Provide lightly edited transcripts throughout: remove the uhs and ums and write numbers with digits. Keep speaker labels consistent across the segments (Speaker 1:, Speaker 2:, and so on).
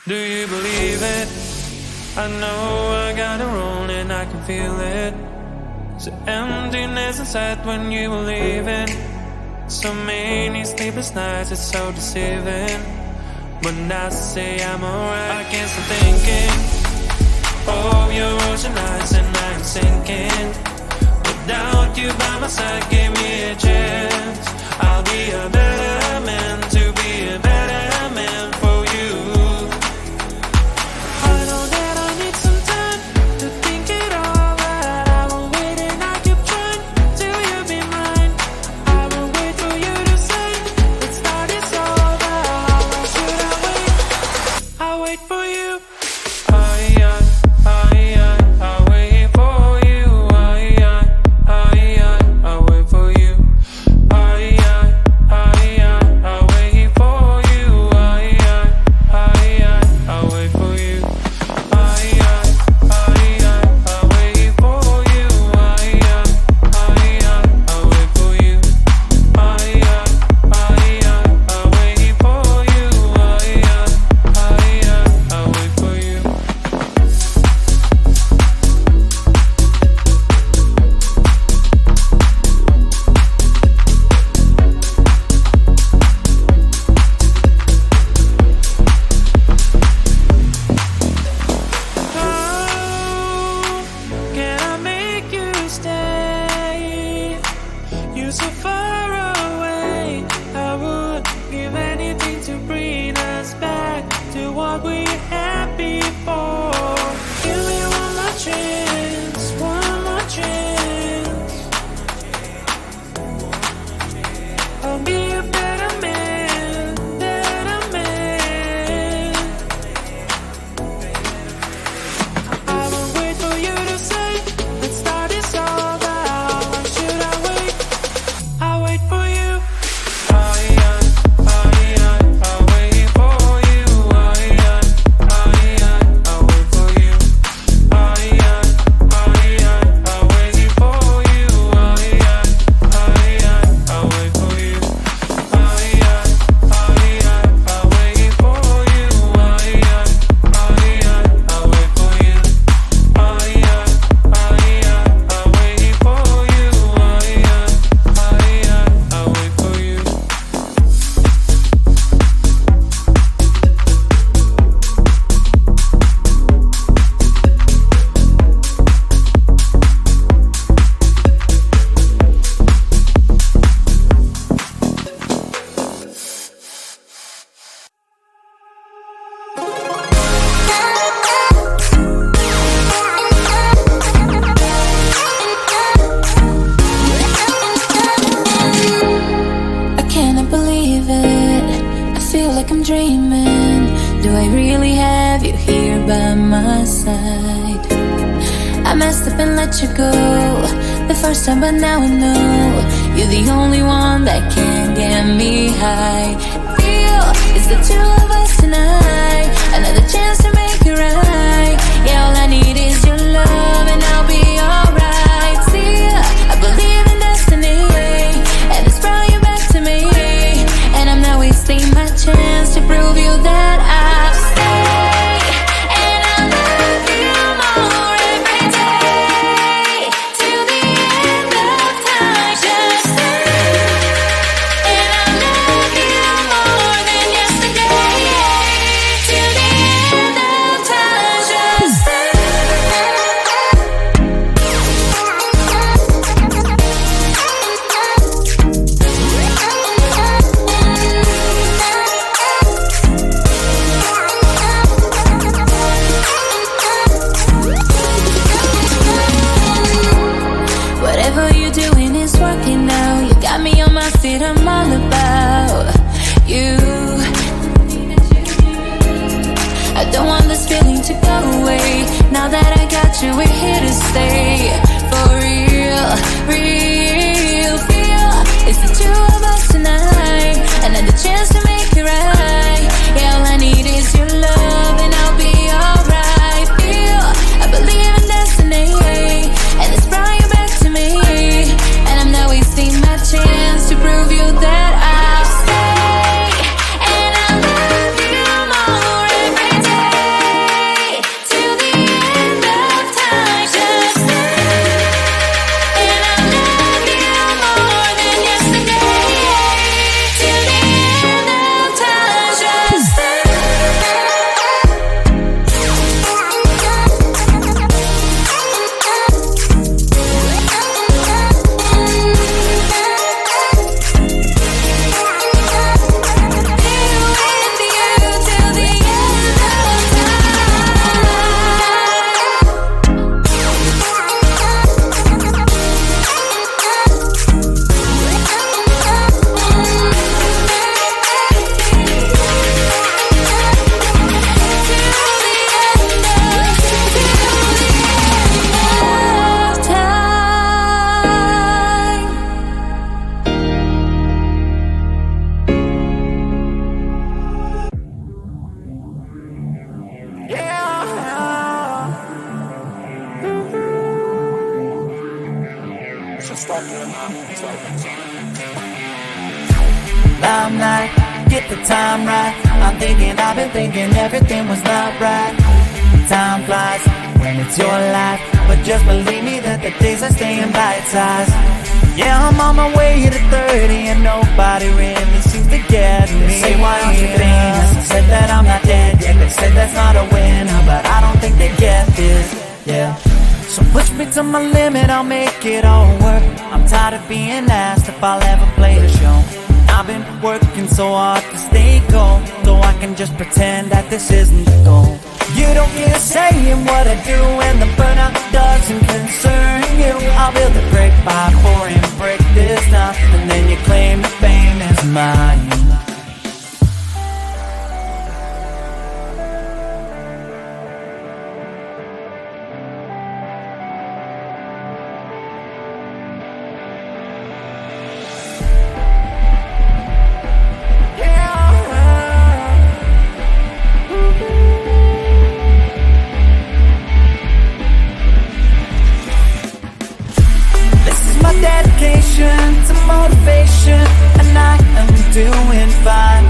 Speaker 1: Do you believe it? I know I got it wrong and I can feel it. The emptiness inside when you were leaving. So many sleepless nights, it's so deceiving. When I say I'm alright, I can't stop thinking of your ocean eyes and I'm sinking. Without you by my side, give me a chance. I'll be a better man, to be a better man for you. I know that I need some time to think it all out. I will wait and I keep trying till you be mine. I will wait for you to say let's start this over. How long should I wait? I'll wait for you. I'll wait for you. I'll wait for you. I'll wait for you. I'll wait for you. I'll wait for you. I'll wait for you. I'll wait for you. I'll wait for you. How can I make you stay? You're so far away. I would give anything to bring us back to what we had before. Give me one more chance, one more chance. I'll be a better man, better man. I will wait for you to say let's start this over. How long should I wait? I'll wait for you. I'll wait for you. I'll wait for you. I'll wait for you. I'll wait for you.
Speaker 2: I cannot believe it. I feel like I'm dreaming. Do I really have you here by my side? I messed up and let you go the first time, but now I know you're the only one that can get me high. Feel it's the two of us tonight. Another chance to make it right. Yeah, all I need is your love and I'll be alright. See, I believe in destiny, and it's brought you back to me. And I'm not wasting my chance to prove you that I'll stay. And I'll love you more every day till the end of time. Just stay. And I'll love you more than yesterday.
Speaker 3: Limelight, get the time right. I've been thinking everything was not right. Time flies when it's your life, but just believe me that the days are staying bite-sized. Yeah, I'm on my way to 30 and nobody really seems to get me. They say, why aren't you famous? I said that I'm not dead yet. They said that's not a winner, but I don't think they get this. Yeah. So push me to my limit, I'll make it all work. I'm tired of being asked if I'll ever play a show. I've been working so hard to stay cold, so I can just pretend that this isn't the goal. You don't get a say in what I do, and the burnout doesn't concern you. I'll build a brick by 4 and break this down, and then you claim the fame is mine. To motivation, and I am doing fine.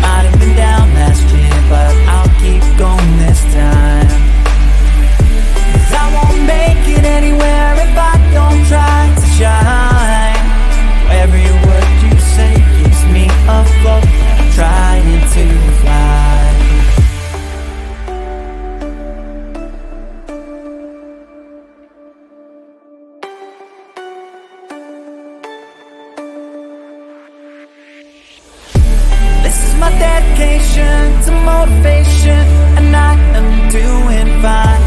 Speaker 3: Might have been down last year, but I'll keep going this time. 'Cause I won't make it anywhere if I don't try to shine. Every word you say keeps me afloat, trying to fly. My dedication to motivation, and I am doing fine.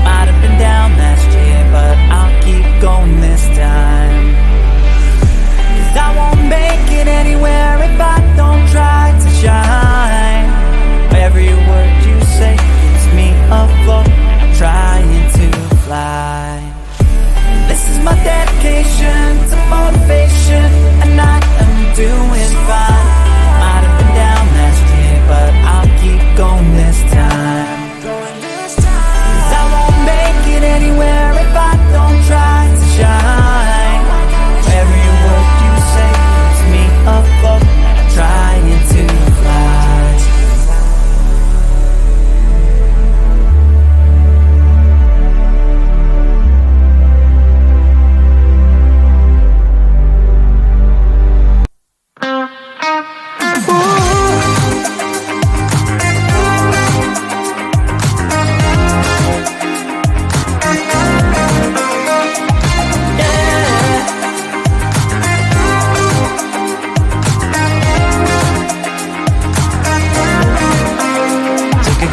Speaker 3: Might have been down last year, but I'll keep going this time. 'Cause I won't make it anywhere if I don't try to shine. Every word you say keeps me afloat, trying to fly. This is my dedication to motivation, and I am doing fine. Might have been down last year, but I'll keep going this time. 'Cause I won't make it anywhere if I don't try to shine. Every word you say keeps me afloat, trying to fly.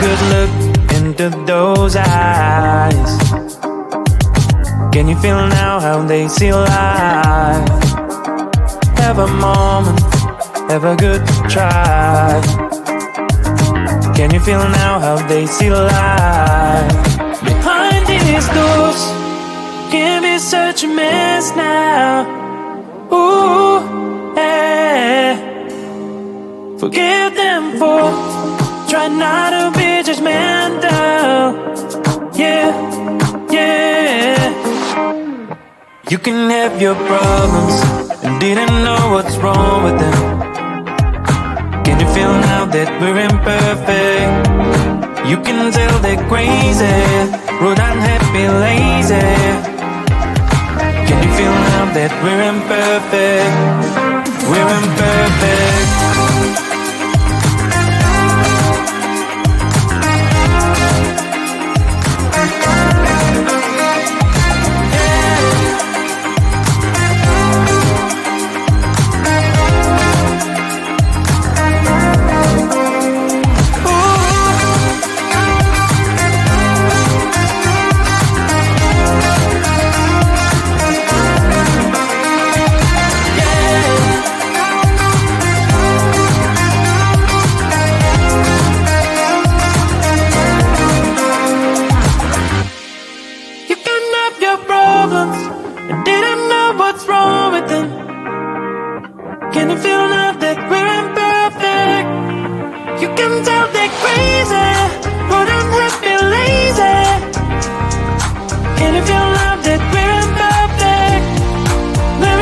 Speaker 1: Good look into those eyes. Can you feel now how they see life? Have a moment, have a good try. Can you feel now how they see life? Behind these doors can be such a mess now. Ooh, yeah. Forgive them for try not to be judgmental. Yeah, yeah. You can have your problems and didn't know what's wrong with them. Can you feel now that we're imperfect? You can tell they're crazy, rude, unhappy, lazy. Can you feel now that we're imperfect? We're imperfect. Can you feel now that we're imperfect? You can tell they're crazy, but I'm happy, lazy. Can you feel now that we're imperfect? We're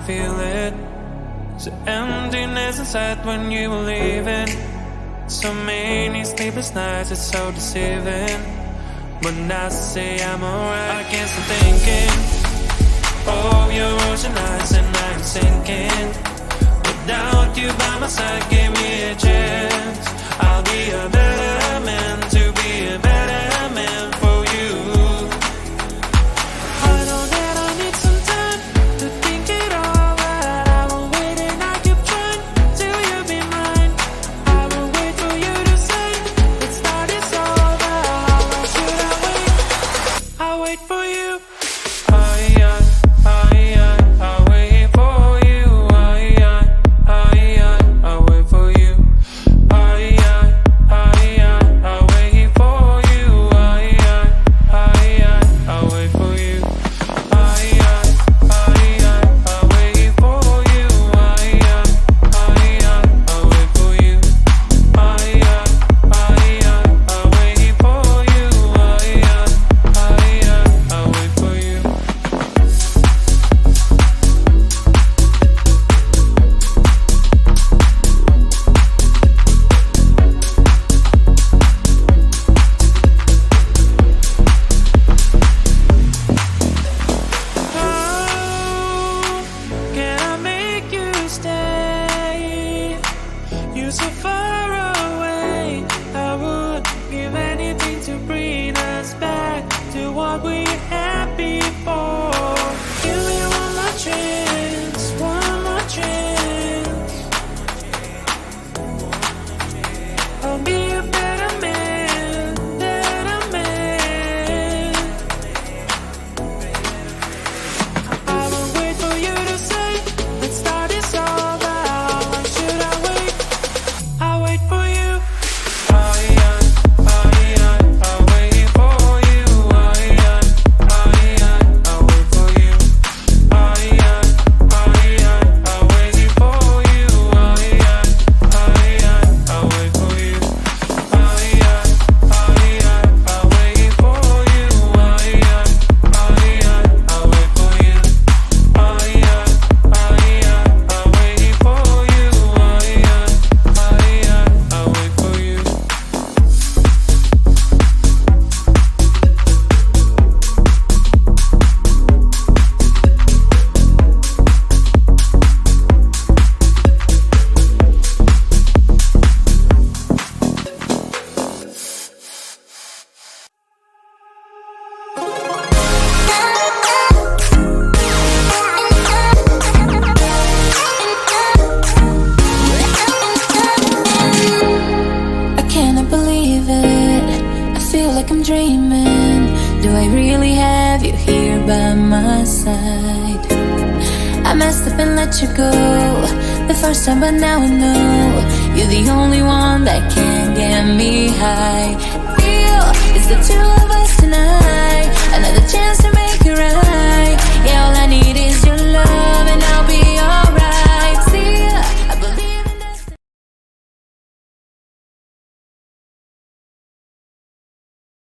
Speaker 1: feel it. The emptiness inside when you were leaving. So many sleepless nights, it's so deceiving. When I say I'm alright, I can't stop thinking of your ocean eyes, and I'm sinking. Without you by my side, give me a chance. I'll be a better man, to be a better man for you. I know that I need some time to think it over. I will wait and I keep trying till you be mine. I will wait for you to say let's start this over. How long should I wait? I'll wait for you. I'll wait for you. I'll wait for you. I'll wait for you. I'll wait for you. I'll wait for you. I'll wait for you. I'll wait for you. I'll wait for you. How can I make you stay? You're so far away. I would give anything to bring us back to what we had before. Give me one more chance, one more chance. I'll be a better man, better man. I will wait for you to say let's start this over. How long should I wait? I'll wait for you. I'll wait for you. I'll wait for you. I'll wait for you. I'll wait for you. I'll wait for you. I'll wait for you. I'll wait for you. I'll wait for you.
Speaker 2: I cannot believe it. I feel like I'm dreaming. Do I really have you here by my side? I messed up and let you go the first time, but now I know you're the only one that can get me high. Real is the two of us tonight.